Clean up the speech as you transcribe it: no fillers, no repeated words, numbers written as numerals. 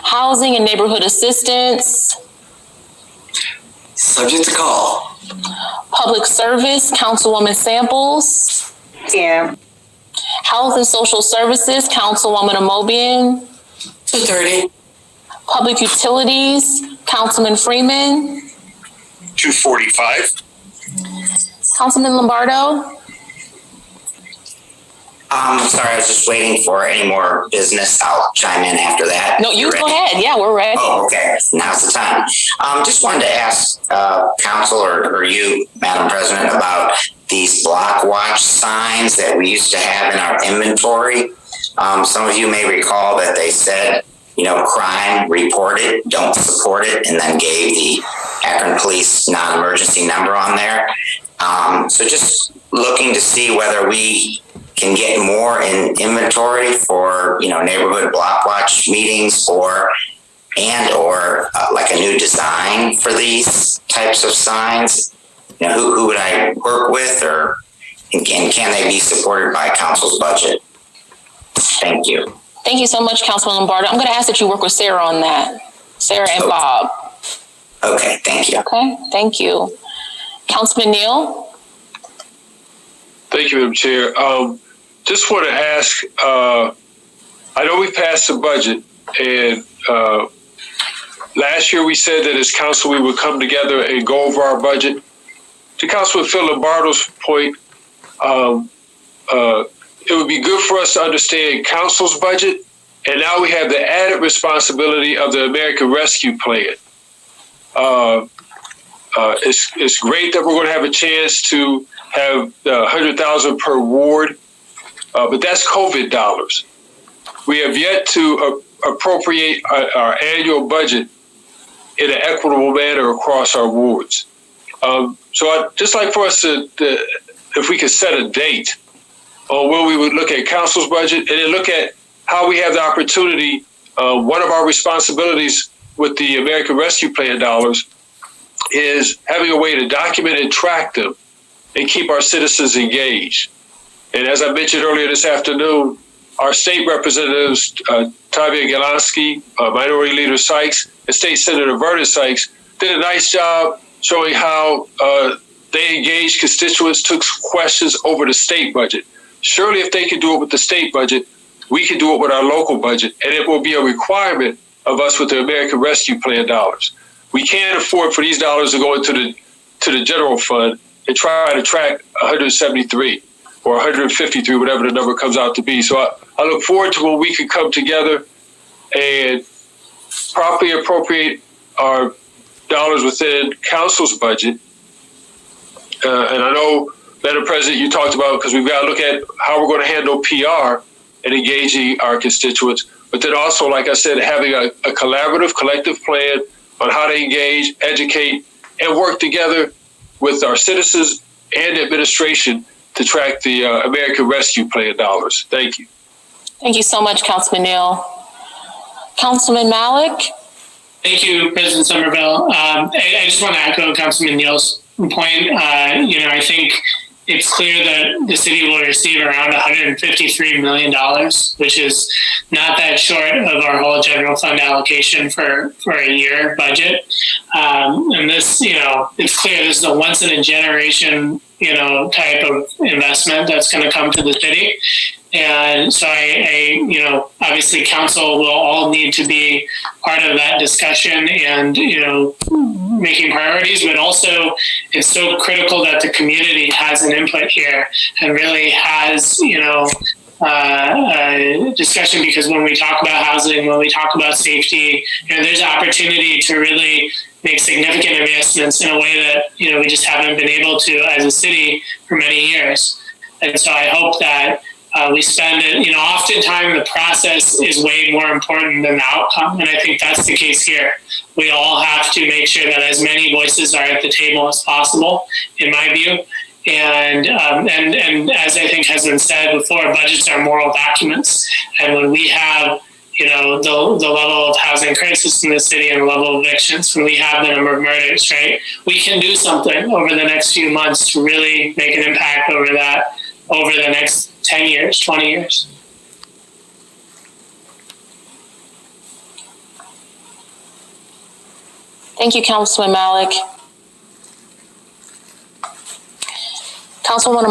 Housing and neighborhood assistance. Subject to call. Public service, Councilwoman Samples. Yeah. Health and social services, Councilwoman Amobian. 2:30. Public utilities, Councilman Freeman. 2:45. Councilman Lombardo. Sorry, I was just waiting for any more business. I'll chime in after that. No, you go ahead. Yeah, we're ready. Oh, okay. Now's the time. Just wanted to ask Council or you, Madam President, about these block watch signs that we used to have in our inventory. Some of you may recall that they said, crime, report it, don't support it, and then gave the Akron Police non-emergency number on there. So just looking to see whether we can get more in inventory for, neighborhood block watch meetings or like a new design for these types of signs. Who would I work with, and can they be supported by council's budget? Thank you. Thank you so much, Councilman Lombardo. I'm going to ask that you work with Sarah on that. Sarah and Bob. Okay, thank you. Okay, thank you. Councilman Neal. Thank you, Madam Chair. Just want to ask, I know we passed the budget, and last year we said that as council we would come together and go over our budget. To Councilman Phil Lombardo's point, it would be good for us to understand council's budget, and now we have the added responsibility of the American Rescue Plan. It's great that we're going to have a chance to have $100,000 per ward, but that's COVID dollars. We have yet to appropriate our annual budget in an equitable manner across our wards. So I'd just like for us to, if we could set a date on when we would look at council's budget and then look at how we have the opportunity. One of our responsibilities with the American Rescue Plan dollars is having a way to document and track them and keep our citizens engaged. And as I mentioned earlier this afternoon, our state representatives, Tavia Galansky, Minority Leader Sykes, and State Senator Vernon Sykes did a nice job showing how they engaged constituents, took questions over the state budget. Surely if they can do it with the state budget, we can do it with our local budget, and it will be a requirement of us with the American Rescue Plan dollars. We can't afford for these dollars to go into the general fund and try to track 173 or 153, whatever the number comes out to be. So I look forward to when we can come together and properly appropriate our dollars within council's budget. And I know, Madam President, you talked about, because we've got to look at how we're going to handle PR and engaging our constituents, but then also, like I said, having a collaborative, collective plan on how to engage, educate, and work together with our citizens and administration to track the American Rescue Plan dollars. Thank you. Thank you so much, Councilman Neal. Councilman Malik. Thank you, President Somerville. I just want to echo Councilman Neal's point. I think it's clear that the city will receive around $153 million, which is not that short of our whole general fund allocation for a year budget. And this, it's clear this is a once in a generation, type of investment that's going to come to the city. And so obviously council will all need to be part of that discussion and, making priorities, but also it's so critical that the community has an input here and really has, discussion, because when we talk about housing, when we talk about safety, there's an opportunity to really make significant investments in a way that, we just haven't been able to as a city for many years. And so I hope that we spend it, oftentimes the process is way more important than the outcome. And I think that's the case here. We all have to make sure that as many voices are at the table as possible, in my view. And as I think has been said before, budgets are moral documents. And when we have, the level of housing crisis in the city and the level of evictions, when we have the number of murders, right, we can do something over the next few months to really make an impact over the next 10 years, 20 years. Thank you, Councilman Malik. Councilwoman